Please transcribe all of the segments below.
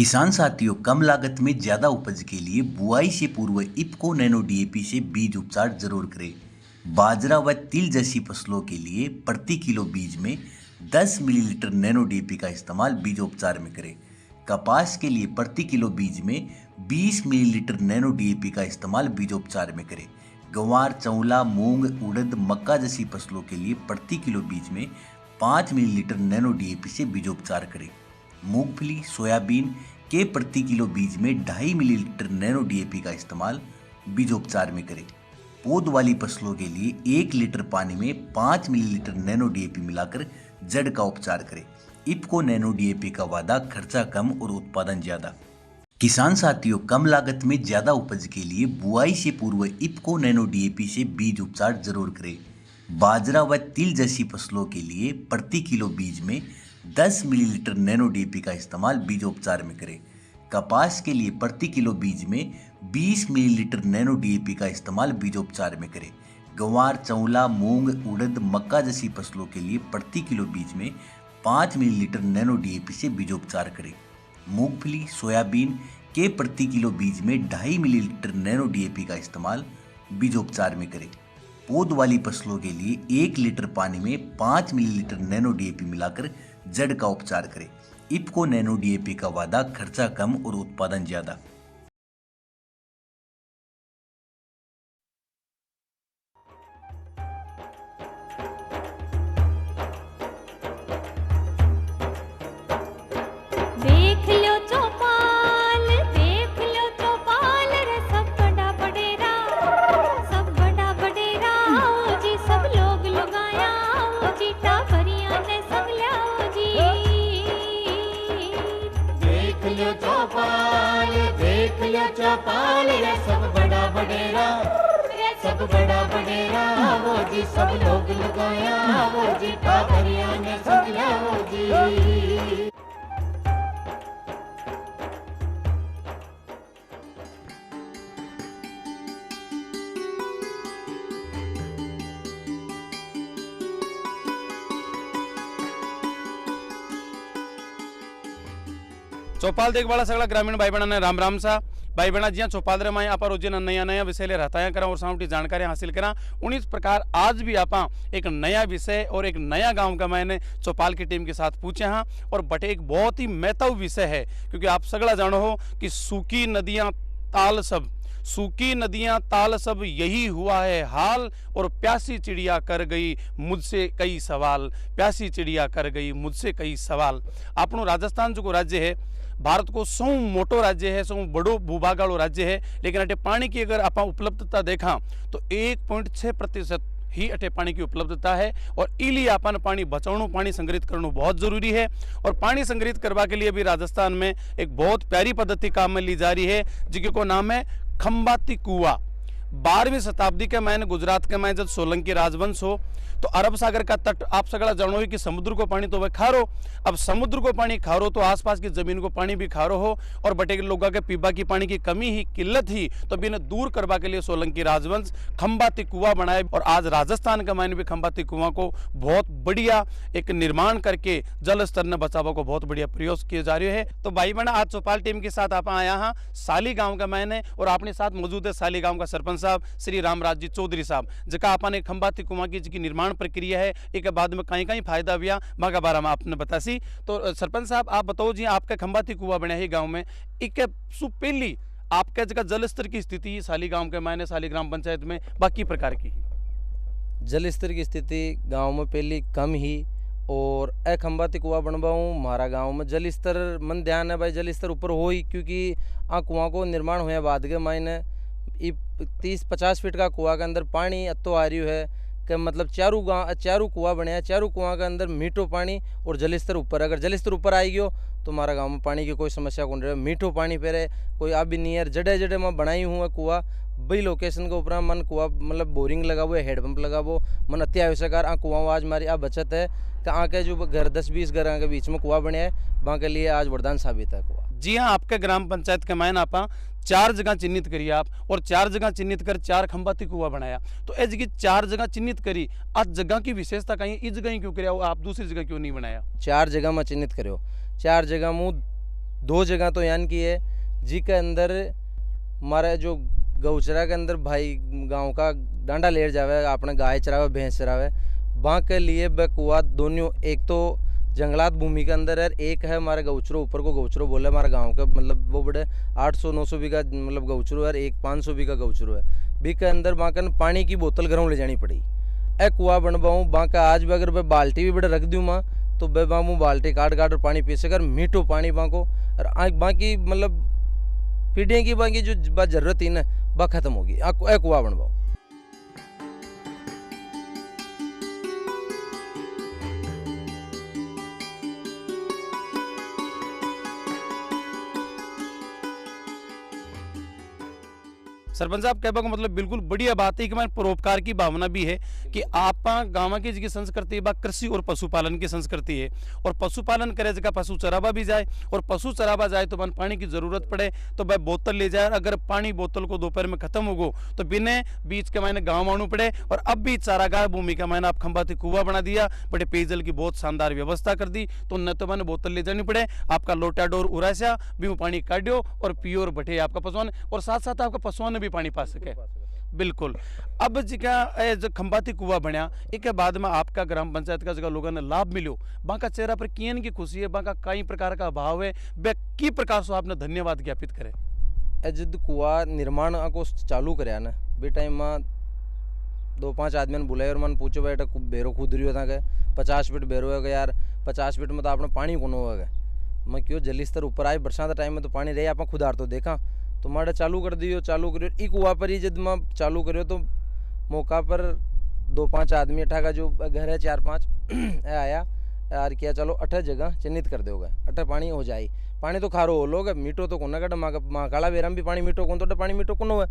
किसान साथियों, कम लागत में ज्यादा उपज के लिए बुआई से पूर्व इफ्को नैनो डीएपी से बीज उपचार जरूर करें। बाजरा व तिल जैसी फसलों के लिए प्रति किलो बीज में 10 मिलीलीटर नैनो डीएपी का इस्तेमाल बीज उपचार में करें। कपास के लिए प्रति किलो बीज में 20 मिलीलीटर नैनो डीएपी का इस्तेमाल बीजोपचार में करें। गंवार, चौला, मूंग, उड़द, मक्का जैसी फसलों के लिए प्रति किलो बीज में 5 मिलीलीटर नैनो डीएपी से बीजोपचार करें। मूंगफली, सोयाबीन के प्रति किलो बीज में 2.5 मिलीलीटर नैनो डीएपी का इस्तेमाल बीजोपचार में करें। पौध वाली फसलों के लिए 1 लीटर पानी में 5 मिलीलीटर नैनो डीएपी मिलाकर जड़ का उपचार करें। इफ्को नैनो डीएपी का वादा, खर्चा कम और उत्पादन ज्यादा। किसान साथियों, कम लागत में ज्यादा उपज के लिए बुआई से पूर्व इफ्को नैनो डीएपी से बीज उपचार जरूर करें। बाजरा व तिल जैसी फसलों के लिए प्रति किलो बीज में 10 मिलीलीटर नैनो डीएपी का इस्तेमाल बीजोपचार में करें। कपास के लिए प्रति किलो बीज में 20 मिलीलीटर नैनो डीएपी का इस्तेमाल बीजोपचार में करें। गंवार, चौला, मूंग, उड़द, मक्का जैसी फसलों के लिए प्रति किलो बीज में 5 मिलीलीटर नैनो डीएपी से बीजोपचार करें। मूंगफली, सोयाबीन के प्रति किलो बीज में 2.5 मिलीलीटर नैनो डीएपी का इस्तेमाल बीजोपचार में करें। पौध वाली फसलों के लिए 1 लीटर पानी में 5 मिलीलीटर नैनो डीएपी मिलाकर जड़ का उपचार करें। इफ्को नैनो डीएपी का वादा, खर्चा कम और उत्पादन ज्यादा। देख लो चौपाल रे सब बड़ा बडेरा आओ जी, सब लोग लगाया आओ जी, टाबरिया ने सब लाओ जी। देख लो चौपाल रे सब बड़ा बडेरा आओ जी, सब लोग लगाया आओ जी, टाबरिया ने सब लाओ जी। चौपाल देख बड़ा सगळा ग्रामीण भाई बहना ने राम राम सा भाई बहना जिया चौपाल रे माए आप रोज नया नया विषय ले रहता करा और सामटी जानकारी हासिल करा। उन्हीं प्रकार आज भी आप एक नया विषय और एक नया गांव का मैंने चौपाल की टीम के साथ पूछे हाँ। और बटे एक बहुत ही महत्व विषय है, क्योंकि आप सगड़ा जानो हो कि सूखी नदियां ताल सब यही हुआ है हाल, और प्यासी चिड़िया कर गई मुझसे कई सवाल। अपनो राजस्थान जो राज्य है भारत को सौ मोटो राज्य है, सौ बड़ो भूभाग वालों राज्य है, लेकिन अटे पानी की अगर आप उपलब्धता देखा तो 1.6% ही अटे पानी की उपलब्धता है। और इलिए अपन पानी बचाणु, पानी संग्रहित करना बहुत जरूरी है। और पानी संग्रहित करवा के लिए भी राजस्थान में एक बहुत प्यारी पद्धति काम में ली जा रही है, जिसको नाम है खंबाती कुआ। 12वीं शताब्दी के मैंने गुजरात के मैं जब सोलंकी राजवंश हो तो अरब सागर का तट आप सगड़ा जानो हो कि समुद्र को पानी तो वह खारो, अब समुद्र को पानी खारो तो आसपास की जमीन को पानी भी खारो हो, और बटे लोगों के पीबा की पानी की कमी ही किल्लत ही तो भी इन्हें दूर करवा के लिए सोलंकी राजवंश खंबाती कुआं बनाए। और आज राजस्थान के मैंने भी खंबाती कुआं को बहुत बढ़िया एक निर्माण करके जल स्तर ने बचाव को बहुत बढ़िया प्रयास किए जा रहे हैं। तो भाई बहना आज चौपाल टीम के साथ आप आया हाँ साली गाँव का मैंने, और अपने साथ मौजूद है साली गाँव का सरपंच साहब श्री रामराज जी चौधरी साहब, जका आपने खंबाती कुआं की जिसकी निर्माण प्रक्रिया है एक बाद में कहीं फायदा हुआ माँ बारे में आपने बतासी। तो सरपंच साहब आप बताओ जी, आपका खंबाती कुआं बना है गांव में, एक पहली आपका जगह जल स्तर की स्थिति साली गांव के मायने साली ग्राम पंचायत में बाकी प्रकार की जल स्तर की स्थिति गांव में पहली कम ही, और खंबाती कुआं बनवाऊँ हमारा गांव में जल स्तर मन ध्यान है भाई जल स्तर ऊपर हो ही, क्योंकि कुआं को निर्माण हुआ बाद के मायने 30-50 फीट का कुआं के अंदर पानी अतो आ रही है कि मतलब चारों कुआं बने हैं, चारों कुआं के अंदर मीठो पानी और जल स्तर ऊपर। अगर जल स्तर ऊपर आई गयो तो हमारा गांव में पानी की कोई समस्या कौन रहे, मीठो पानी पे कोई अभी नहीं है। जड़े में बनाई हुआ कुआं बई लोकेशन के ऊपर मन कुआं मतलब बोरिंग लगावो, हेडपम्प लगावो, मन अति आवश्यक कुआं आज हमारी आ बचत है कि आके जो घर 10-20 घर के बीच में कुआं बने हैं वहाँ के लिए आज वरदान साबित है कुआं। जी हाँ, आपके ग्राम पंचायत के मायने आप 4 जगह चिन्हित करी आप, और 4 जगह चिन्हित कर 4 खंबाती कुआं बनाया। तो ऐसी की 4 जगह चिन्हित करी, आज जगह की विशेषता कहीं इस जगह ही क्यों कराया, आप दूसरी जगह क्यों नहीं बनाया? 4 जगह में चिन्हित करो, 4 जगह मुँह 2 जगह तो यान की है जी के अंदर हमारा जो गौचरा के अंदर भाई गांव का डांडा लेर जावे, अपने गाय चरावे भैंस चरावे, वहाँ के लिए ब कुआ दोनों एक तो जंगलात भूमि के अंदर है, एक है हमारे गौचरो ऊपर को गौचरो बोले हमारे गांव का, मतलब वो बड़े 800-900 बीघा मतलब गौचरो है, एक 500 बीघा गौचरो है। बी के अंदर वहाँ का पानी की बोतल घरों ले जानी पड़ी। ए कुआ बनवाऊँ वहाँ का आज भी अगर मैं बाल्टी भी बड़े रख दूँ माँ तो बे वहाँ बाल्टी काट काट पानी पी सकर मीठो पानी वहाँ को, और बाकी मतलब पीढ़ियों की बाकी जो जरूरत ही ना वह खत्म होगी। ए कुआ बनवाओ। सरपंच साहब कहने का मतलब बिल्कुल बढ़िया बात है कि हमारे परोपकार की भावना भी है कि आप गाँव की जी संस्कृति बा कृषि और पशुपालन की संस्कृति है, और पशुपालन करे जगह पशु चरावा भी जाए, और पशु चरावा जाए तो मन पानी की जरूरत पड़े तो वह बोतल ले जाए, अगर पानी बोतल को दोपहर में खत्म हो गो तो बिना बीच के मैंने गाँव आना पड़े। और अब भी चारागाह भूमि का मैंने आप खंबाती कुआं बना दिया, बड़े पेयजल की बहुत शानदार व्यवस्था कर दी, तो न तो मैंने बोतल ले जानी पड़े, आपका लोटा डोर उरास्या भी वो पानी काटियो और पियो और बैठे आपका पशुआन, और साथ साथ आपका पशुआन भी पानी पा सके। बिल्कुल। अब जगह जो खंबाती कुआ बनया एक बाद में आपका ग्राम पंचायत का जगह लोगों ने लाभ मिलो, वहाँ का चेहरा पर कियन की खुशी है, वहाँ का कई प्रकार का भाव है, वह की प्रकार से आपने धन्यवाद ज्ञापित करे। जब कुआ निर्माण को चालू कराया ना बे टाइम में 2-5 आदमी ने बुलाया और मन पूछो बेटा बेरो खुद रही होता गए 50 फीट बेरो है यार, 50 फीट में तो आपने पानी कौन होगा। मैं क्यों जल स्तर ऊपर आए बरसात टाइम में तो पानी रहे आप खुदार तो देखा तो माड़ा चालू कर दियो, चालू करियो ई कुआ पर ही जब मैं चालू करियो तो मौका पर 2-5 आदमी अठा का जो घर है 4-5 आया यार किया चलो 8 जगह चिन्हित कर दोगे 8 पानी हो जाए, पानी तो खारो हो लोग मीठो तो कौन कटा माँ काला बेरम भी पानी मीठो कौन तो पानी मीठो कौन हुआ।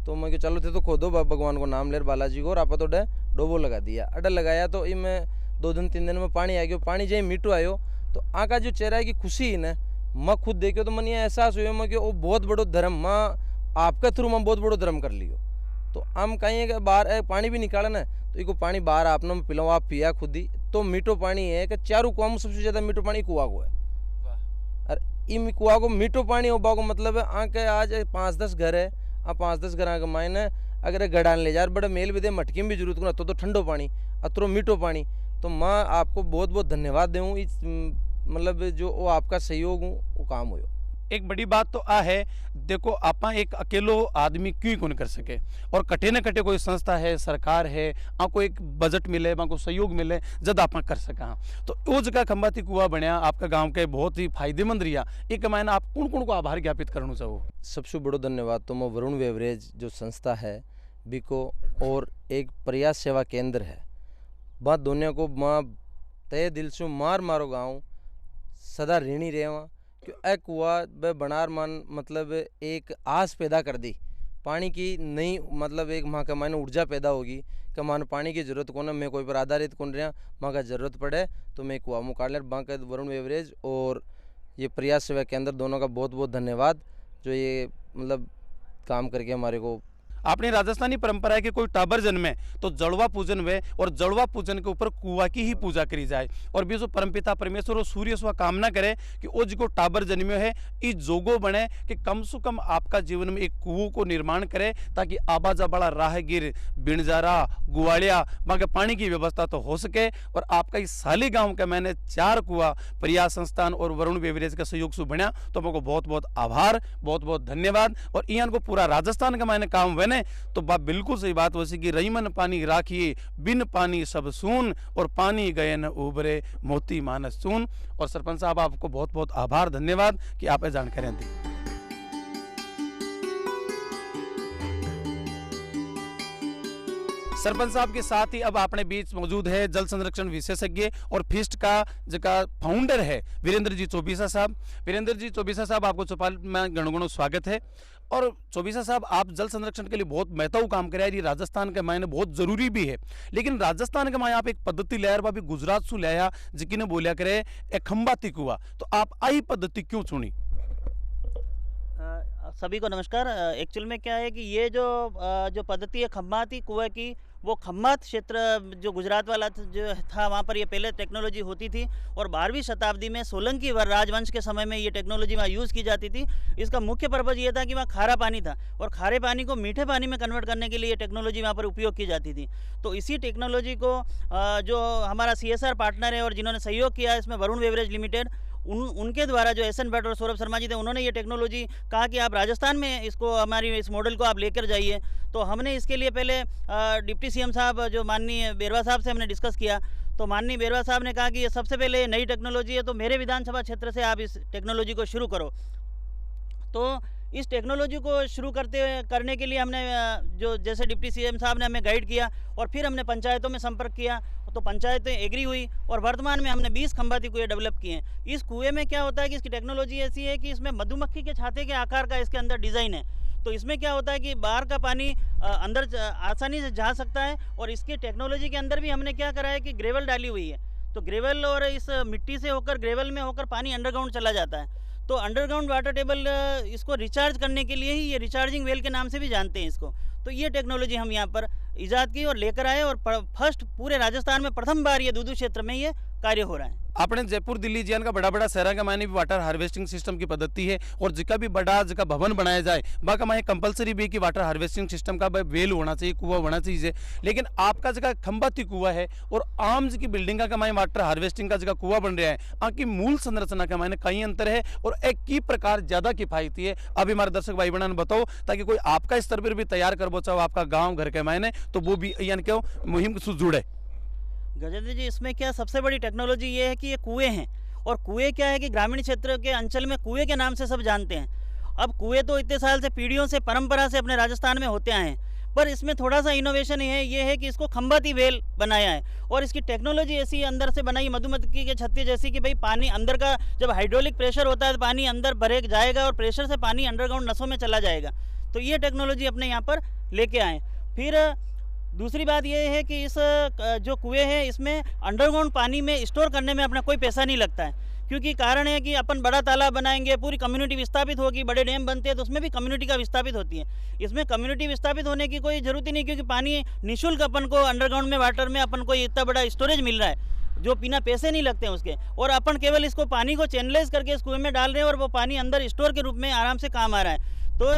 तो मैं चलो थे तो खोदो भगवान को नाम ले बालाजी को, और आप तो डोबो लगा दिया, अड्डा लगाया तो इनमें 2 दिन 3 दिन में पानी आ गया, पानी जैसे मीठो आयो तो आका जो चेहरा की खुशी है ना मैं खुद देखियो तो मन ये एहसास हुआ मैं कि वो बहुत बड़ो धर्म माँ आपका थ्रू मैं बहुत बड़ो धर्म कर लियो। तो हम कहीं कि बाहर पानी भी निकाला ना तो इको पानी बाहर आपने में पिलाओ आप पिया खुद ही, तो मीठो पानी है कि चारों कुआ में सबसे ज़्यादा मीठो पानी कुआ को है। और इन कुआ को मीठो पानी होबा को मतलब है आके आज 5-10 घर है, आप 5-10 घर के मायने अगर गड़ान ले जा बड़ा मेल भी दे मटकी में भी जरूरत को तो ठंडो पानी अतरो मीठो पानी। तो मैं आपको बहुत बहुत धन्यवाद दूँ इस मतलब जो वो आपका सहयोग हूँ वो काम हो। एक बड़ी बात तो आ है देखो आपा एक अकेलो आदमी क्यों कौन कर सके, और कटे न कटे कोई संस्था है सरकार है आपको एक बजट मिले आपको सहयोग मिले जब आप कर सका। तो वो जगह खंबाती कुआ बनया आपका गांव के बहुत ही फायदेमंद रिया, एक मैंने आप कौन कौन को आभार ज्ञापित करना चाहो। सबसे बड़ो धन्यवाद तो मैं वरुण बेवरेज जो संस्था है बिको और एक प्रयास सेवा केंद्र है बात दुनिया को माँ तय दिल से मारो गाँव सदा ऋणी रहे वहाँ क्यों ए कुआ ब बनार मन मतलब एक आस पैदा कर दी पानी की नई मतलब एक माँ का मायने ऊर्जा पैदा होगी कि मानो पानी की ज़रूरत कौन है, मैं कोई पर आधारित कौन रहा माँ का ज़रूरत पड़े तो मैं कुआ मुकाल माँ का वरुण बेवरेज और ये प्रयास सेवा केंद्र दोनों का बहुत बहुत धन्यवाद जो ये मतलब काम करके हमारे को। अपनी राजस्थानी परंपरा है कि कोई टाबर जन्मे तो जड़वा पूजन हुए और जड़वा पूजन के ऊपर कुआ की ही पूजा करी जाए, और भी जो परमपिता परमेश्वर और सूर्य स्व कामना करे कि वो जो टाबर जन्मे है इस जोगो बने कि कम से कम आपका जीवन में एक कुओं को निर्माण करे ताकि आबाजा बड़ा राहगीर बिणजारा गुवाड़िया वहाँ के पानी की व्यवस्था तो हो सके। और आपका इस साली गाँव का मैंने 4 कुआ प्रयास संस्थान और वरुण बेवरेज का सहयोग से बना तो मेरे को बहुत बहुत आभार बहुत बहुत धन्यवाद। और इयान को पूरा राजस्थान का मैंने काम बने तो बात बिल्कुल सही बात वैसे कि रईमन पानी राखिए बिन पानी सब सून और पानी गए न उबरे मोती मानस सून। और सरपंच साहब आपको बहुत बहुत आभार धन्यवाद कि आप ये जानकारियां दी। सरपंच साहब के साथ ही अब अपने बीच मौजूद है जल संरक्षण विशेषज्ञ और फिस्ट का जिसका फाउंडर है वीरेंद्र जी चौबीसा साहब। वीरेंद्र जी चौबीसा साहब आपको चौपाल में गणगणों स्वागत है। और चौबीसा साहब आप जल संरक्षण के लिए बहुत महत्व काम कर रहे हैं, राजस्थान के मायने बहुत जरूरी भी है, लेकिन राजस्थान के मायने आप एक पद्धति लिया भी गुजरात से लिया जिकी ने बोलिया करे एक खंबाती कुआ, तो आप आई पद्धति क्यों चुनी। सभी को नमस्कार। एक्चुअल में क्या है कि ये जो पद्धति है खम्भाती कुएं की, वो खम्भात क्षेत्र जो गुजरात वाला जो था वहाँ पर ये पहले टेक्नोलॉजी होती थी और 12वीं शताब्दी में सोलंकी राजवंश के समय में ये टेक्नोलॉजी वहाँ यूज़ की जाती थी। इसका मुख्य पर्पज़ ये था कि वहाँ खारा पानी था और खारे पानी को मीठे पानी में कन्वर्ट करने के लिए ये टेक्नोलॉजी वहाँ पर उपयोग की जाती थी। तो इसी टेक्नोलॉजी को जो हमारा CSR पार्टनर है और जिन्होंने सहयोग किया इसमें वरुण बेवरेज लिमिटेड, उनके द्वारा जो SN भट्ट और सौरभ शर्मा जी थे, उन्होंने ये टेक्नोलॉजी कहा कि आप राजस्थान में इसको हमारी इस मॉडल को आप लेकर जाइए। तो हमने इसके लिए पहले डिप्टी CM साहब जो माननीय बेरवा साहब से हमने डिस्कस किया। तो माननीय बेरवा साहब ने कहा कि ये सबसे पहले नई टेक्नोलॉजी है, तो मेरे विधानसभा क्षेत्र से आप इस टेक्नोलॉजी को शुरू करो। तो इस टेक्नोलॉजी को शुरू करने के लिए हमने जो जैसे डिप्टी CM साहब ने हमें गाइड किया और फिर हमने पंचायतों में संपर्क किया, तो पंचायतें एग्री हुई और वर्तमान में हमने 20 खम्भाती कुएं डेवलप किए हैं। इस कुएं में क्या होता है कि इसकी टेक्नोलॉजी ऐसी है कि इसमें मधुमक्खी के छाते के आकार का इसके अंदर डिज़ाइन है। तो इसमें क्या होता है कि बाहर का पानी अंदर आसानी से जा सकता है। और इसकी टेक्नोलॉजी के अंदर भी हमने क्या करा है कि ग्रेवल डाली हुई है, तो ग्रेवल और इस मिट्टी से होकर ग्रेवल में होकर पानी अंडरग्राउंड चला जाता है। तो अंडरग्राउंड वाटर टेबल इसको रिचार्ज करने के लिए ही ये रिचार्जिंग वेल के नाम से भी जानते हैं इसको। तो ये टेक्नोलॉजी हम यहाँ पर ईजाद की और लेकर आए और फर्स्ट पूरे राजस्थान में प्रथम बार ये दूदू क्षेत्र में ये कार्य हो रहा है। अपने जयपुर दिल्ली जियान का बड़ा शहर का मायने भी वाटर हार्वेस्टिंग सिस्टम की पद्धति है और जिका भी बड़ा जिका भवन बनाया जाए बाका माए कंपलसरी भी कि वाटर हार्वेस्टिंग सिस्टम का वेल होना चाहिए, कुआ होना चाहिए। लेकिन आपका जगह खम्भाती कुआ है और आम जी की बिल्डिंग का माए वाटर हार्वेस्टिंग का जगह कुआ बन रहा है, आपकी मूल संरचना का मायने कई अंतर है और एक की प्रकार ज्यादा किफायती है। अभी हमारे दर्शक भाई बहन बताओ ताकि कोई आपका स्तर पर भी तैयार कर बो चाहो आपका गाँव घर के मायने, तो वो भी यानी क्यों मुहिम से जुड़े। गजेंद्र जी, इसमें क्या सबसे बड़ी टेक्नोलॉजी ये है कि ये कुएं हैं और कुएं क्या है कि ग्रामीण क्षेत्र के अंचल में कुएं के नाम से सब जानते हैं। अब कुएं तो इतने साल से पीढ़ियों से परंपरा से अपने राजस्थान में होते आए हैं, पर इसमें थोड़ा सा इनोवेशन ये है कि इसको खम्भाती वेल बनाया है और इसकी टेक्नोलॉजी ऐसी अंदर से बनाई मधुमक्खी के छत्ते जैसी कि भाई पानी अंदर का जब हाइड्रोलिक प्रेशर होता है तो पानी अंदर भरे जाएगा और प्रेशर से पानी अंडरग्राउंड नसों में चला जाएगा। तो ये टेक्नोलॉजी अपने यहाँ पर लेके आए। फिर दूसरी बात यह है कि इस जो कुएं हैं इसमें अंडरग्राउंड पानी में स्टोर करने में अपना कोई पैसा नहीं लगता है, क्योंकि कारण है कि अपन बड़ा तालाब बनाएंगे, पूरी कम्युनिटी विस्थापित होगी, बड़े डैम बनते हैं तो उसमें भी कम्युनिटी का विस्थापित होती है। इसमें कम्युनिटी विस्थापित होने की कोई ज़रूरत ही नहीं, क्योंकि पानी निःशुल्क अपन को अंडरग्राउंड में वाटर में अपन को इतना बड़ा स्टोरेज मिल रहा है जो बिना पैसे नहीं लगते हैं उसके, और अपन केवल इसको पानी को चैनलाइज करके इस कुएं में डाल रहे हैं और वो पानी अंदर स्टोर के रूप में आराम से काम आ रहा है। तो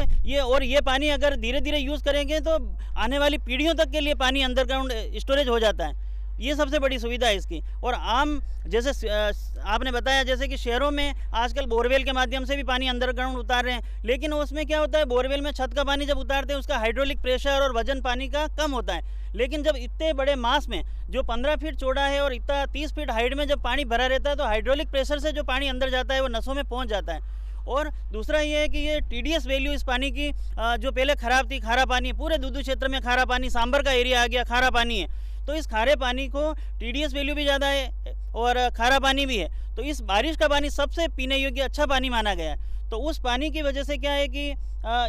ये पानी अगर धीरे धीरे यूज़ करेंगे तो आने वाली पीढ़ियों तक के लिए पानी अंडरग्राउंड स्टोरेज हो जाता है। ये सबसे बड़ी सुविधा है इसकी। और आम जैसे आपने बताया जैसे कि शहरों में आजकल बोरवेल के माध्यम से भी पानी अंडरग्राउंड उतार रहे हैं, लेकिन उसमें क्या होता है, बोरवेल में छत का पानी जब उतारते हैं उसका हाइड्रोलिक प्रेशर और वजन पानी का कम होता है। लेकिन जब इतने बड़े मास में जो 15 फीट चौड़ा है और इतना 30 फीट हाइट में जब पानी भरा रहता है तो हाइड्रोलिक प्रेशर से जो पानी अंदर जाता है वो नसों में पहुँच जाता है। और दूसरा ये है कि ये TDS वैल्यू इस पानी की जो पहले ख़राब थी, खारा पानी, पूरे दूदू क्षेत्र में खारा पानी, सांबर का एरिया आ गया, खारा पानी है, तो इस खारे पानी को TDS वैल्यू भी ज़्यादा है और खारा पानी भी है, तो इस बारिश का पानी सबसे पीने योग्य अच्छा पानी माना गया है। तो उस पानी की वजह से क्या है कि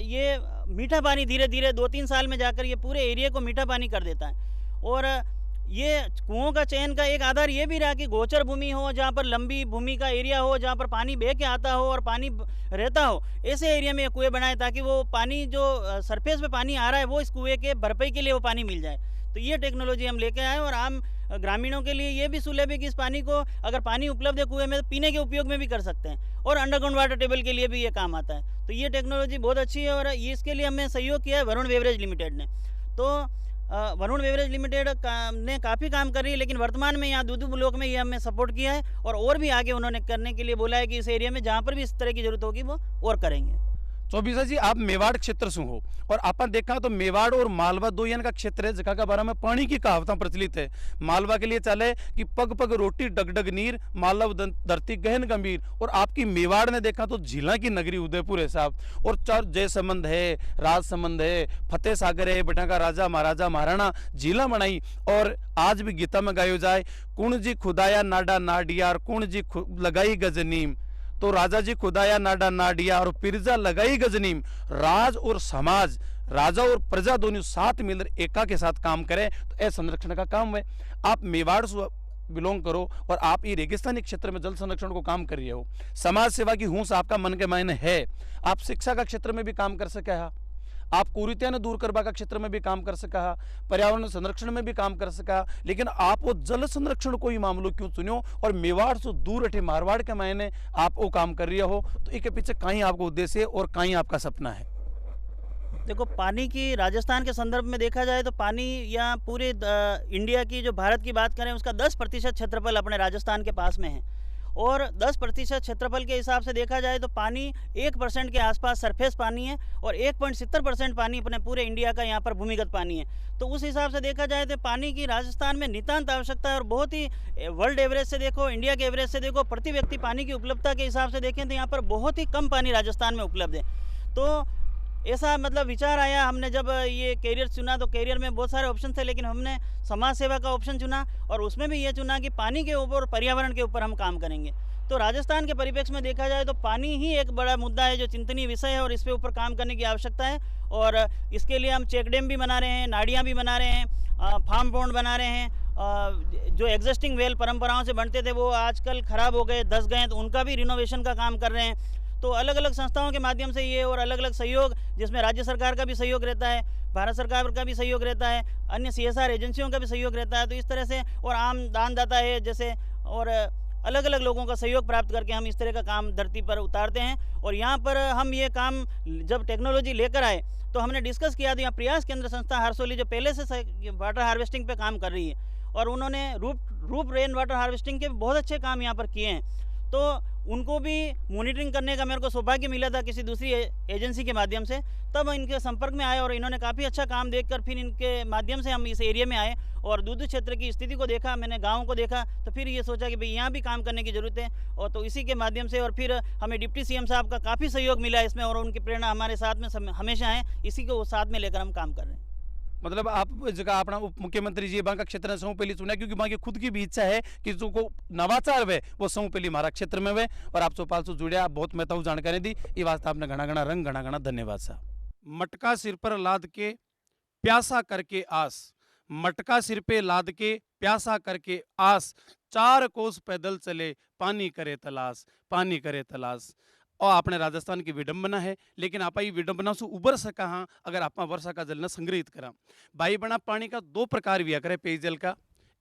ये मीठा पानी धीरे धीरे 2-3 साल में जाकर ये पूरे एरिया को मीठा पानी कर देता है। और ये कुओं का चयन का एक आधार ये भी रहा कि गोचर भूमि हो, जहाँ पर लंबी भूमि का एरिया हो, जहाँ पर पानी बह के आता हो और पानी रहता हो, ऐसे एरिया में ये कुएँ बनाए ताकि वो पानी जो सरफेस पे पानी आ रहा है वो इस कुएँ के भरपाई के लिए वो पानी मिल जाए। तो ये टेक्नोलॉजी हम लेके आए और आम ग्रामीणों के लिए ये भी सुलभ है कि इस पानी को अगर पानी उपलब्ध है कुएं में तो पीने के उपयोग में भी कर सकते हैं और अंडरग्राउंड वाटर टेबल के लिए भी ये काम आता है। तो ये टेक्नोलॉजी बहुत अच्छी है और इसके लिए हमें सहयोग किया है वरुण बेवरेज लिमिटेड ने। तो वरुण बेवरेज लिमिटेड ने काफ़ी काम कर रही है, लेकिन वर्तमान में यहाँ दूदू ब्लॉक में ये हमें सपोर्ट किया है और भी आगे उन्होंने करने के लिए बोला है कि इस एरिया में जहाँ पर भी इस तरह की जरूरत होगी वो और करेंगे। चौबीसा जी, आप मेवाड़ क्षेत्र से हो और अपन देखा तो मेवाड़ और मालवा दो यान का क्षेत्र है जगह का बारे में पानी की कहावत प्रचलित है। मालवा के लिए चले कि पग पग रोटी डगडग नीर, मालव धरती गहन गंभीर, और आपकी मेवाड़ ने देखा तो झीला की नगरी उदयपुर है साहब, और चार जयसमंद है, राजसमंद है, फतेह सागर है, बेटा का राजा महाराजा महाराणा झीला बनाई। और आज भी गीता में गायो जाए, कुण जी खुदाया नाडा नाडियार, कुण जी लगाई गजनीम, तो राजा जी खुदाया नाडा नाडिया और पिरजा लगाई गजनीम। राज और समाज, राजा और प्रजा दोनों साथ मिलकर एका के साथ काम करें तो यह संरक्षण का काम है। आप मेवाड़ बिलोंग करो और आप ये रेगिस्तानी क्षेत्र में जल संरक्षण को काम कर रहे हो, समाज सेवा की हूंस आपका मन के मायने है, आप शिक्षा का क्षेत्र में भी काम कर सके हा, आप कुरीतियां ने दूर करवा का क्षेत्र में भी काम कर सका, पर्यावरण संरक्षण में भी काम कर सका, लेकिन आप वो जल संरक्षण को ही मामलो क्यों चुनियो और मेवाड़ से दूर अठे मारवाड़ के मायने आप वो काम कर रहे हो, तो इसके पीछे कहीं आपको उद्देश्य है और कहीं आपका सपना है? देखो, पानी की राजस्थान के संदर्भ में देखा जाए तो पानी या पूरे इंडिया की, जो भारत की बात करें, उसका 10% क्षेत्रफल अपने राजस्थान के पास में है और 10% क्षेत्रफल के हिसाब से देखा जाए तो पानी 1% के आसपास सरफेस पानी है और 1.70% पानी अपने पूरे इंडिया का यहाँ पर भूमिगत पानी है। तो उस हिसाब से देखा जाए तो पानी की राजस्थान में नितांत आवश्यकता है और बहुत ही, वर्ल्ड एवरेज से देखो, इंडिया के एवरेज से देखो, प्रति व्यक्ति पानी की उपलब्धता के हिसाब से देखें तो यहाँ पर बहुत ही कम पानी राजस्थान में उपलब्ध है। तो ऐसा मतलब विचार आया, हमने जब ये कैरियर चुना तो कैरियर में बहुत सारे ऑप्शन थे, लेकिन हमने समाज सेवा का ऑप्शन चुना और उसमें भी ये चुना कि पानी के ऊपर और पर्यावरण के ऊपर हम काम करेंगे। तो राजस्थान के परिप्रेक्ष्य में देखा जाए तो पानी ही एक बड़ा मुद्दा है जो चिंतनीय विषय है और इस पे ऊपर काम करने की आवश्यकता है और इसके लिए हम चेक डैम भी बना रहे हैं, नाड़ियाँ भी बना रहे हैं, फार्म पॉन्ड बना रहे हैं, जो एग्जिस्टिंग वेल परंपराओं से बनते थे वो आजकल ख़राब हो गए, धंस गए, तो उनका भी रिनोवेशन का काम कर रहे हैं। तो अलग अलग संस्थाओं के माध्यम से ये और अलग अलग सहयोग, जिसमें राज्य सरकार का भी सहयोग रहता है, भारत सरकार का भी सहयोग रहता है, अन्य CSR एजेंसियों का भी सहयोग रहता है, तो इस तरह से और आम दानदाता है जैसे, और अलग अलग लोगों का सहयोग प्राप्त करके हम इस तरह का काम धरती पर उतारते हैं। और यहाँ पर हम ये काम जब टेक्नोलॉजी लेकर आए तो हमने डिस्कस किया, तो यहाँ प्रयास केंद्र संस्था हरसोली जो पहले से वाटर हार्वेस्टिंग पे काम कर रही है और उन्होंने रूप रेन वाटर हार्वेस्टिंग के बहुत अच्छे काम यहाँ पर किए हैं, तो उनको भी मॉनिटरिंग करने का मेरे को सौभाग्य मिला था किसी दूसरी एजेंसी के माध्यम से, तब इनके संपर्क में आए और इन्होंने काफ़ी अच्छा काम देखकर फिर इनके माध्यम से हम इस एरिया में आए और दूध क्षेत्र की स्थिति को देखा, मैंने गाँव को देखा, तो फिर ये सोचा कि भाई यहाँ भी काम करने की ज़रूरत है। और तो इसी के माध्यम से और फिर हमें डिप्टी CM साहब का काफ़ी सहयोग मिला इसमें और उनकी प्रेरणा हमारे साथ में हमेशा है, इसी को साथ में लेकर हम काम कर रहे हैं। मतलब आप जगह अपना उप मुख्यमंत्री जी बांका क्षेत्र ने समूह पहली चुना क्योंकि बाकी खुद की भी इच्छा है कि जो को नवाचार वे वो समूह पहली हमारा क्षेत्र में वे और आप चौपाल से जुड़े, बहुत महत्वपूर्ण जानकारी दी, ये वास्ते आपने घना घना रंग घना घना धन्यवाद साहब। मटका सिर पर लाद के प्यासा करके आस, मटका सिर पे लाद के प्यासा करके आस, 4 कोस पैदल चले पानी करे तलाश, पानी करे तलाश। और अपने राजस्थान की विडंबना है, लेकिन आप ये विडंबना से उबर सका हाँ अगर आप वर्षा का जल न संग्रहित करा। बाई बना पानी का 2 प्रकार व्या करे पेयजल का,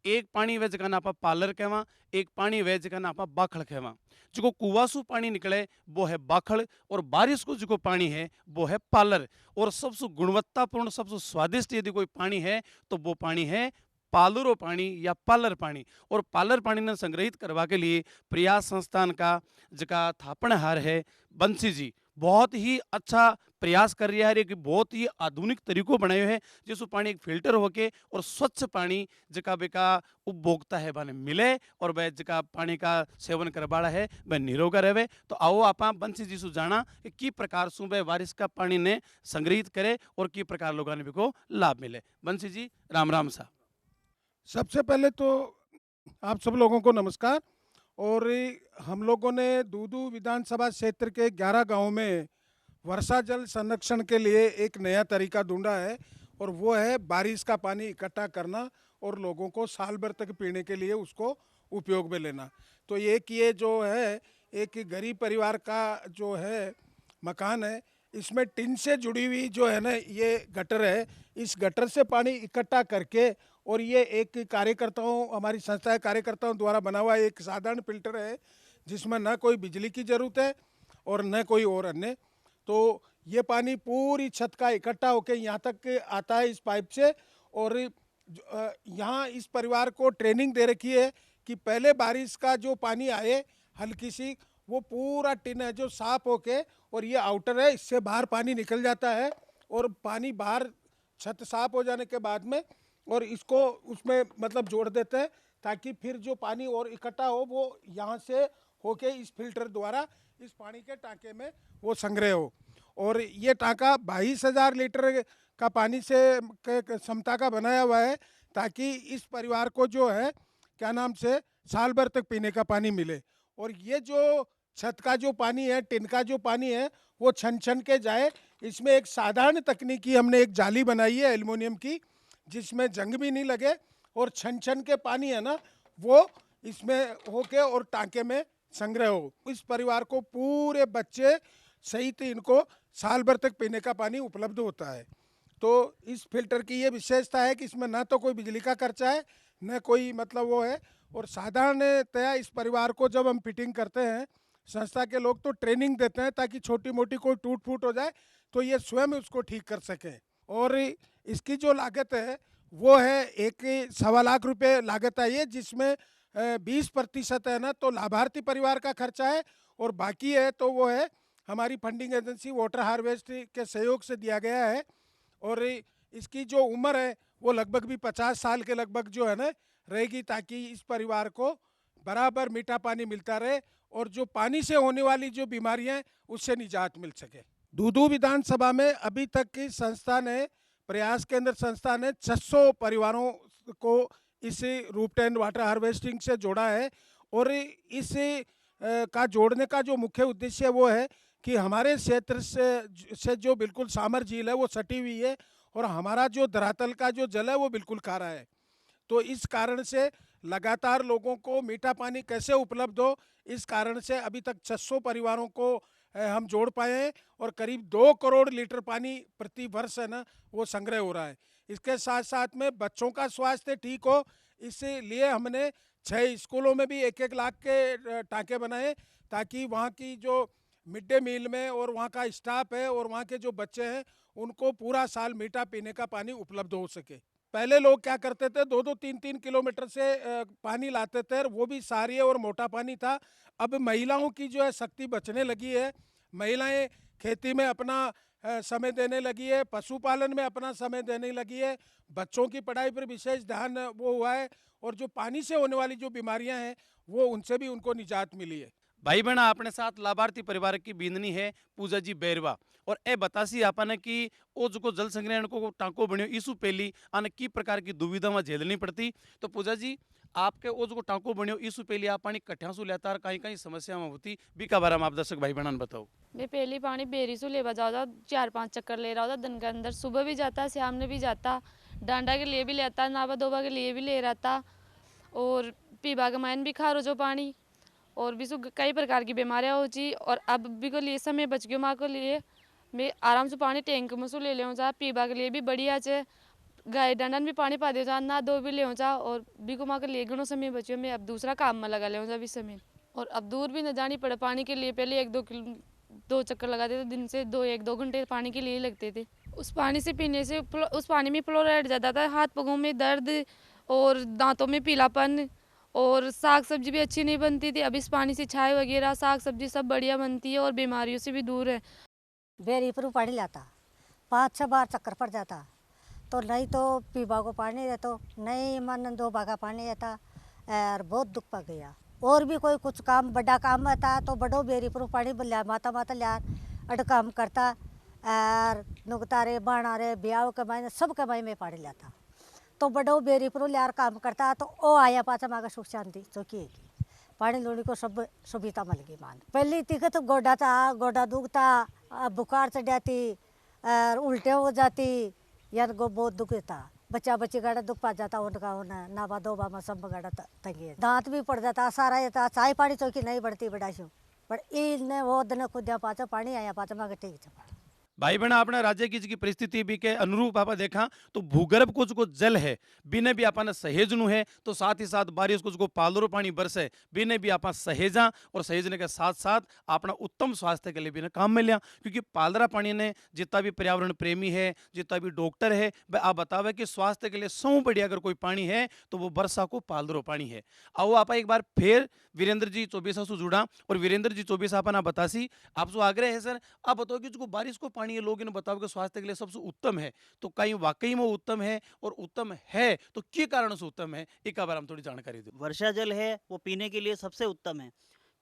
एक पानी वे जगह आप पालर कहवा, एक पानी वे जगह आप बाखड़ कहवा। जो कुआसू पानी निकले वो है बाखड़ और बारिश को जो पानी है वो है पालर। और सबसे गुणवत्तापूर्ण, सबसे स्वादिष्ट यदि कोई पानी है तो वो पानी है पालरो पानी या पालर पानी। और पालर पानी ने संग्रहित करवा के लिए प्रयास संस्थान का जका थापणहार है बंसी जी बहुत ही अच्छा प्रयास कर रहा है, एक बहुत ही आधुनिक तरीकों बनायो है जिसमें पानी एक फिल्टर होके और स्वच्छ पानी जका बेका उपभोक्ता है बने मिले और वह जका पानी का सेवन करवाड़ा है वह निरोगा रहे। तो आओ आप बंसी जी सु जाना कि प्रकार सु वह बारिश का पानी ने संग्रहित करे और की प्रकार लोगों ने भी को लाभ मिले। बंसी जी राम राम सा। सबसे पहले तो आप सब लोगों को नमस्कार। और हम लोगों ने दूदू विधानसभा क्षेत्र के 11 गांवों में वर्षा जल संरक्षण के लिए एक नया तरीका ढूंढा है और वो है बारिश का पानी इकट्ठा करना और लोगों को साल भर तक पीने के लिए उसको उपयोग में लेना। तो एक ये जो है एक गरीब परिवार का जो है मकान है, इसमें टिन से जुड़ी हुई जो है ना ये गटर है, इस गटर से पानी इकट्ठा करके और ये एक कार्यकर्ताओं, हमारी संस्था के कार्यकर्ताओं द्वारा बना हुआ एक साधारण फिल्टर है जिसमें न कोई बिजली की ज़रूरत है और न कोई और अन्य। तो ये पानी पूरी छत का इकट्ठा होकर यहाँ तक आता है इस पाइप से। और यहाँ इस परिवार को ट्रेनिंग दे रखी है कि पहले बारिश का जो पानी आए हल्की सी, वो पूरा टिन है जो साफ होके और ये आउटर है इससे बाहर पानी निकल जाता है और पानी बाहर छत साफ हो जाने के बाद में और इसको उसमें मतलब जोड़ देते हैं ताकि फिर जो पानी और इकट्ठा हो वो यहाँ से होके इस फिल्टर द्वारा इस पानी के टाँके में वो संग्रह हो। और ये टाँका 22,000 लीटर का पानी से क्षमता का बनाया हुआ है ताकि इस परिवार को जो है क्या नाम से साल भर तक पीने का पानी मिले। और ये जो छत का जो पानी है, टिन का जो पानी है वो छन छन के जाए। इसमें एक साधारण तकनीकी हमने एक जाली बनाई है एल्युमिनियम की जिसमें जंग भी नहीं लगे और छन छन के पानी है ना वो इसमें होके और टांके में संग्रह हो। इस परिवार को पूरे बच्चे सहित इनको साल भर तक पीने का पानी उपलब्ध होता है। तो इस फिल्टर की ये विशेषता है कि इसमें ना तो कोई बिजली का खर्चा है, न कोई मतलब वो है। और साधारणतया इस परिवार को जब हम फिटिंग करते हैं, संस्था के लोग तो ट्रेनिंग देते हैं ताकि छोटी मोटी कोई टूट फूट हो जाए तो ये स्वयं उसको ठीक कर सकें। और इसकी जो लागत है वो है 1.25 लाख रुपए लागत आई है, जिसमें 20% है ना तो लाभार्थी परिवार का खर्चा है, और बाकी है तो वो है हमारी फंडिंग एजेंसी वाटर हार्वेस्ट के सहयोग से दिया गया है। और इसकी जो उम्र है वो लगभग भी 50 साल के लगभग जो है ना रहेगी, ताकि इस परिवार को बराबर मीठा पानी मिलता रहे और जो पानी से होने वाली जो बीमारियां हैं उससे निजात मिल सके। दूदू विधानसभा में अभी तक की संस्था ने, प्रयास केंद्र संस्था ने 600 परिवारों को इस रूपटेन वाटर हार्वेस्टिंग से जोड़ा है। और इस का जोड़ने का जो मुख्य उद्देश्य वो है कि हमारे क्षेत्र से जो बिल्कुल सामर झील है वो सटी हुई है, और हमारा जो धरातल का जो जल है वो बिल्कुल खारा है। तो इस कारण से लगातार लोगों को मीठा पानी कैसे उपलब्ध हो, इस कारण से अभी तक 600 परिवारों को हम जोड़ पाए हैं, और करीब 2 करोड़ लीटर पानी प्रति वर्ष है ना वो संग्रह हो रहा है। इसके साथ साथ में बच्चों का स्वास्थ्य ठीक हो, इसलिए हमने 6 स्कूलों में भी 1-1 लाख के टाँके बनाए, ताकि वहाँ की जो मिड डे मील में और वहाँ का स्टाफ है और वहाँ के जो बच्चे हैं उनको पूरा साल मीठा पीने का पानी उपलब्ध हो सके। पहले लोग क्या करते थे, 2-2 3-3 किलोमीटर से पानी लाते थे, वो भी सारी और मोटा पानी था। अब महिलाओं की जो है शक्ति बचने लगी है, महिलाएं खेती में अपना समय देने लगी है, पशुपालन में अपना समय देने लगी है, बच्चों की पढ़ाई पर विशेष ध्यान वो हुआ है, और जो पानी से होने वाली जो बीमारियां हैं वो उनसे भी उनको निजात मिली है। भाई बहना अपने साथ लाभार्थी परिवार की बींदनी है पूजा जी बैरवा, और ए बतासी आपने कि ओ जो जल संग्रहण को टांको बनियो इसु पहली आने की प्रकार की दुविधा में झेलनी पड़ती। तो पूजा जी आपके ओ जो टांको बनियो इसु पहली आप पानी कट्ठा सु लेता, कहीं कहीं समस्या में होती बीका बारे में आप दर्शक भाई बहना बताओ। मैं पहली पानी बेरी से ले जाता था, 4-5 चक्कर ले रहा था दिन के अंदर, सुबह भी जाता, शाम में भी जाता, डांडा के लिए भी लेता, नावा धोबा के लिए भी ले रहा था, और पीबा का मायन भी खारो जो पानी, और भी कई प्रकार की बीमारियाँ हो जी। और अब भी को लिए समय बच गयो माँ को लिए मैं आराम से पानी टैंक में से ले ले जा, पीबा के लिए भी बढ़िया चे, गाय डंडन भी पानी पा दे जा, ना दो भी ले जा, और भी को माँ के लिए घणो समय बचियो, मैं अब दूसरा काम में लगा ले जा भी समय। और अब दूर भी न जानी पड़े पानी के लिए, पहले 1-2 चक्कर लगाते थे दिन से, 1-2 घंटे पानी के लिए लगते थे। उस पानी से पीने से उस पानी में फ्लोराइड ज़्यादा था, हाथ पगों में दर्द और दांतों में पीलापन, और साग सब्जी भी अच्छी नहीं बनती थी। अब इस पानी से छाए वगैरह साग सब्जी सब बढ़िया बनती है और बीमारियों से भी दूर है। बेरी पर पानी लाता, 5-6 बार चक्कर पड़ जाता, तो नहीं तो पीबा को पानी देता, नहीं मन 2 बागा पानी देता, और बहुत दुख पा गया। और भी कोई कुछ काम बड़ा काम आता तो बड़ो बेरी पर पानी लिया, माता माता लिया अड काम करता, और नुकतारे बाणारे ब्याह के मायने सब के मायने में पानी लाता, तो बड़ो बेरी पर लिया काम करता, तो ओ आया पाचा मांगा सुख शांति चौकी पानी लोनी को सब सुविधा मिल गई। मान पहली तिकत गोडा था, गोडा दुखता, बुखार चढ़ जाती, और उल्टे हो जाती, यार गो बहुत दुख था, बच्चा बच्ची गाड़ा दुख पा जाता, उनका होना नावा धोबा में सब गाड़ा तंगी, दांत भी पड़ जाता, सारा ये था, चाय पानी चौकी नहीं बढ़ती बड़ा शो, पर इन वो दिन खुदा पाचा पानी आया पाचा मांगा ठीक है। भाई बहना अपने राज्य की परिस्थिति भी के अनुरूप आप देखा तो भूगर्भ को जो जल है बिने भी आपने सहेजनु है, तो साथ ही साथ बारिश को जो पालरो पानी बरसे बिने भी आप सहेजा, और सहेजने के साथ साथ अपना उत्तम स्वास्थ्य के लिए भी काम में लिया, क्योंकि पालरा पानी ने जितना भी पर्यावरण प्रेमी है, जितना भी डॉक्टर है, वह आप बतावे कि स्वास्थ्य के लिए सौ बढ़िया अगर कोई पानी है तो वो वर्षा को पालरो पानी है। आओ आप एक बार फिर वीरेंद्र जी चौबीसा से जुड़ा, और वीरेंद्र जी चौबीसा अपना बतासी आप जो आग्रह है सर, आप बताओ कि जो बारिश को पानी ये लोग इन्हें बताओ कि स्वास्थ्य के लिए सबसे उत्तम है, तो कहीं वाकई में उत्तम है, और उत्तम है तो क्या कारण से उत्तम है, एक बार हम थोड़ी जानकारी दो। वर्षा जल है वो पीने के लिए सबसे उत्तम है,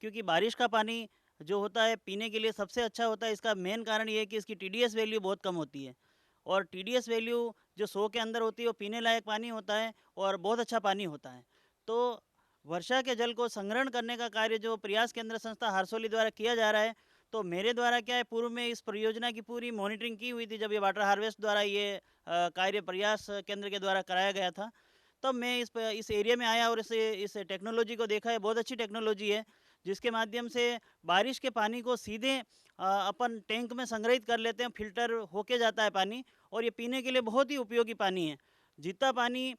क्योंकि बारिश का पानी जो होता है पीने के लिए सबसे अच्छा होता है। इसका मेन कारण ये है कि इसकी TDS वैल्यू बहुत कम होती है, और TDS वैल्यू जो 100 के अंदर होती है वो पीने लायक पानी होता है और बहुत अच्छा पानी होता है। तो वर्षा के जल को संग्रहण करने का कार्य जो प्रयास केंद्र संस्था हरसोली द्वारा किया जा रहा है, तो मेरे द्वारा क्या है, पूर्व में इस परियोजना की पूरी मॉनिटरिंग की हुई थी जब ये वाटर हार्वेस्ट द्वारा ये कार्य प्रयास केंद्र के द्वारा कराया गया था। तब मैं इस एरिया में आया और इस टेक्नोलॉजी को देखा है। बहुत अच्छी टेक्नोलॉजी है, जिसके माध्यम से बारिश के पानी को सीधे अपन टैंक में संग्रहित कर लेते हैं, फिल्टर होके जाता है पानी, और ये पीने के लिए बहुत ही उपयोगी पानी है। जितना पानी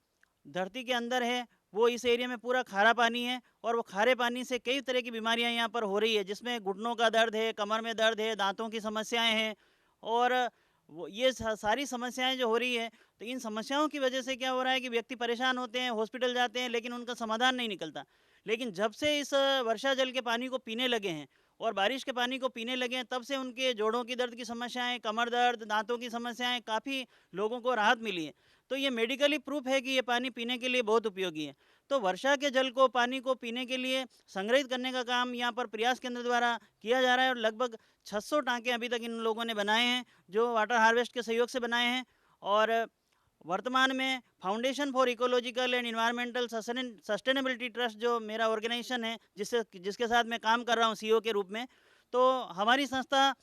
धरती के अंदर है वो इस एरिया में पूरा खारा पानी है, और वो खारे पानी से कई तरह की बीमारियां यहाँ पर हो रही है, जिसमें घुटनों का दर्द है, कमर में दर्द है, दांतों की समस्याएं हैं, और वो ये सारी समस्याएं जो हो रही है, तो इन समस्याओं की वजह से क्या हो रहा है कि व्यक्ति परेशान होते हैं, हॉस्पिटल जाते हैं, लेकिन उनका समाधान नहीं निकलता। लेकिन जब से इस वर्षा जल के पानी को पीने लगे हैं और बारिश के पानी को पीने लगे हैं, तब से उनके जोड़ों की दर्द की समस्याएं, कमर दर्द, दांतों की समस्याएं, काफ़ी लोगों को राहत मिली है। तो ये मेडिकली प्रूफ है कि ये पानी पीने के लिए बहुत उपयोगी है। तो वर्षा के जल को, पानी को पीने के लिए संग्रहित करने का काम यहाँ पर प्रयास केंद्र द्वारा किया जा रहा है, और लगभग 600 टाँके अभी तक इन लोगों ने बनाए हैं, जो वाटर हार्वेस्ट के सहयोग से बनाए हैं। और वर्तमान में foundation for ecological and environmental sustainability trust, जो मेरा ऑर्गेनाइजेशन है, जिसके साथ मैं काम कर रहा हूँ CEO के रूप में, तो हमारी संस्था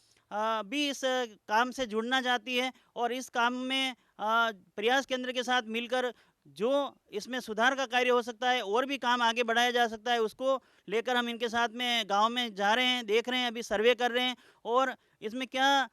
भी इस काम से जुड़ना चाहती है, और इस काम में प्रयास केंद्र के साथ मिलकर जो इसमें सुधार का कार्य हो सकता है और भी काम आगे बढ़ाया जा सकता है, उसको लेकर हम इनके साथ में गांव में जा रहे हैं, देख रहे हैं, अभी सर्वे कर रहे हैं, और इसमें क्या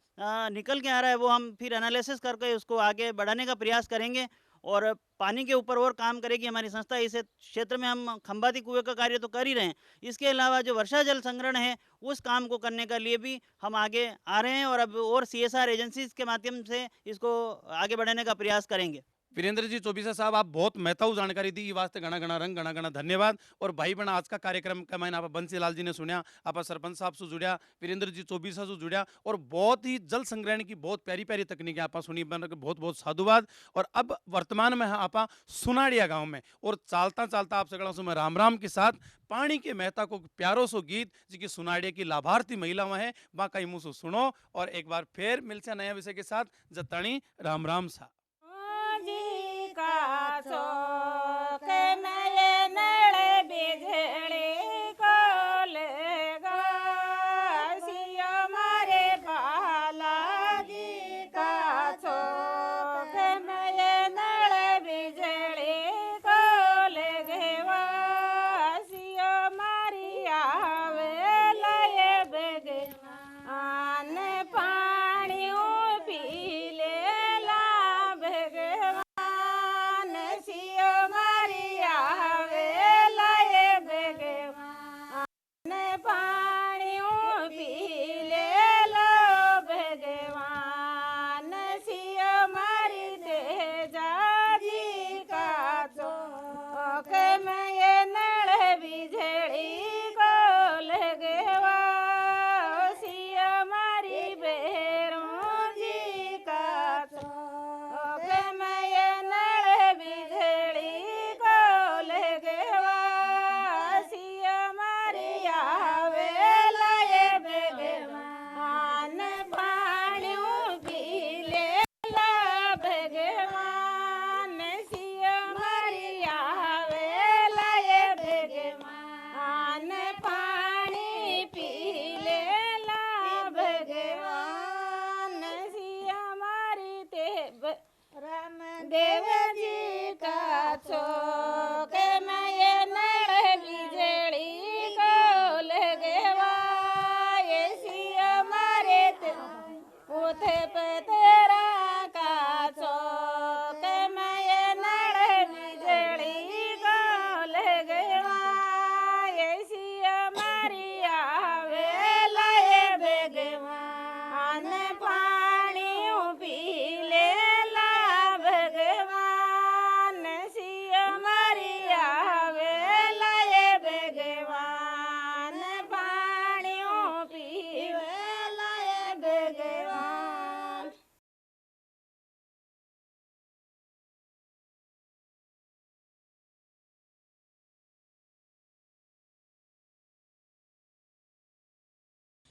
निकल के आ रहा है वो हम फिर एनालिसिस करके उसको आगे बढ़ाने का प्रयास करेंगे, और पानी के ऊपर और काम करेगी हमारी संस्था। इस क्षेत्र में हम खंबाती कुएं का कार्य तो कर ही रहे हैं, इसके अलावा जो वर्षा जल संग्रहण है उस काम को करने के लिए भी हम आगे आ रहे हैं, और अब और CSR एजेंसीज के माध्यम से इसको आगे बढ़ाने का प्रयास करेंगे। वीरेंद्र जी चौबीसा साहब, आप बहुत महत्व जानकारी दी, वास्ते घना घना रंग घना घना धन्यवाद। और भाई बहन, आज का कार्यक्रम का मैंने आप बंसी लाल जी ने सुनिया, आप सरपंच साहब से जुड़िया, वीरेंद्र जी चौबीसा से जुड़िया, और बहुत ही जल संग्रहण की बहुत प्यारी प्यारी तकनीकें आप सुनी, बहुत बहुत साधुवाद। और अब वर्तमान में आप सुनाड़िया गाँव में, और चालता चालता आप सगड़ा सुन राम राम के साथ पानी के मेहता को प्यारो सो गीत जी सुनाड़िया की लाभार्थी महिलाएं हैं, बा कई मुँह सुनो, और एक बार फिर मिलते नया विषय के साथ। जताणी राम राम सा।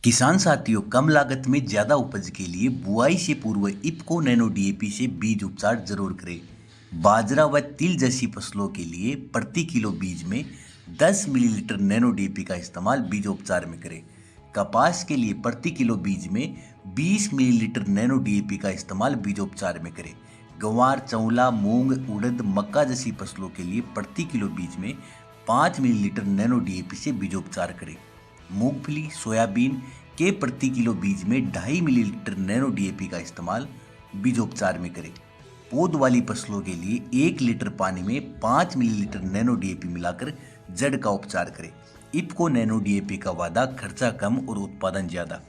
किसान साथियों, कम लागत में ज़्यादा उपज के लिए बुआई से पूर्व इफ्को नैनो DAP से बीज उपचार जरूर करें। बाजरा व तिल जैसी फसलों के लिए प्रति किलो बीज में 10 मिलीलीटर नैनो DAP का इस्तेमाल बीजोपचार में करें। कपास के लिए प्रति किलो बीज में 20 मिलीलीटर नैनो DAP का इस्तेमाल बीजोपचार में करें। गंवार, चौला, मूंग, उड़द, मक्का जैसी फसलों के लिए प्रति किलो बीज में 5 मिलीलीटर नैनो डीएपी से बीजोपचार करें। मूंगफली, सोयाबीन के प्रति किलो बीज में 2.5 मिलीलीटर नैनो डीएपी का इस्तेमाल बीजोपचार में करें। पौध वाली फसलों के लिए 1 लीटर पानी में 5 मिलीलीटर नैनो डीएपी मिलाकर जड़ का उपचार करें। इफ्को नैनो डीएपी का वादा, खर्चा कम और उत्पादन ज़्यादा।